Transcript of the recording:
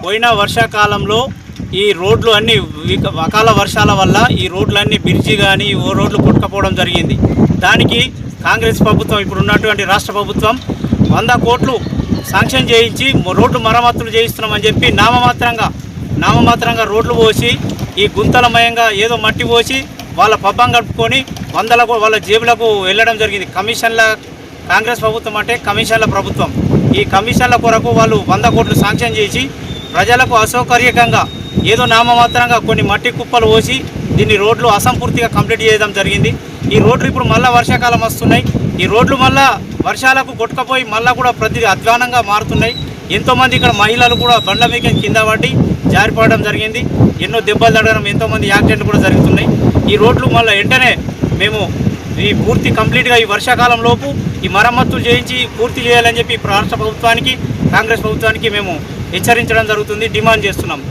పోయిన వర్షాకాలంలో ఈ రోడ్లు అన్ని అకాల వర్షాల వల్ల ఈ రోడ్లన్నీ బ్రిడ్జి కానీ ఓ రోడ్లు కొట్టుకపోవడం జరిగింది. దానికి కాంగ్రెస్ ప్రభుత్వం ఇప్పుడు ఉన్నటువంటి రాష్ట్ర ప్రభుత్వం 100 కోట్లు శాంక్షన్ చేయించి రోడ్లు మరమ్మతులు చేయిస్తున్నామని చెప్పి నామమాత్రంగా రోడ్లు పోసి ఈ గుంతలమయంగా ఏదో మట్టి పోసి వాళ్ళ పబ్బం గడుపుకొని వాళ్ళ జేబులకు వెళ్ళడం జరిగింది. కాంగ్రెస్ ప్రభుత్వం అంటే కమిషన్ల ప్రభుత్వం. ఈ కమిషన్ల కొరకు వాళ్ళు 100 కోట్లు శాంక్షన్ చేసి ప్రజలకు అసౌకర్యకంగా ఏదో నామమాత్రంగా కొన్ని మట్టి కుప్పలు పోసి దీన్ని రోడ్లు అసంపూర్తిగా కంప్లీట్ చేయడం జరిగింది. ఈ రోడ్లు ఇప్పుడు మళ్ళీ వర్షాకాలం వస్తున్నాయి. ఈ రోడ్లు మళ్ళీ వర్షాలకు కొట్టుకపోయి మళ్ళీ కూడా ప్రతి అధ్వానంగా మారుతున్నాయి. ఎంతోమంది ఇక్కడ మహిళలు కూడా బండ్ల మీద కింద పడి జారిపడడం జరిగింది. ఎన్నో దెబ్బలు తగ్గడం, ఎంతోమంది యాక్సిడెంట్లు కూడా జరుగుతున్నాయి. ఈ రోడ్లు మళ్ళీ వెంటనే మేము ఈ పూర్తి కంప్లీట్గా ఈ వర్షాకాలం లోపు ఈ మరమ్మతులు చేయించి పూర్తి చేయాలని చెప్పి రాష్ట్ర ప్రభుత్వానికి కాంగ్రెస్ ప్రభుత్వానికి మేము హెచ్చరించడం జరుగుతుంది, డిమాండ్ చేస్తున్నాం.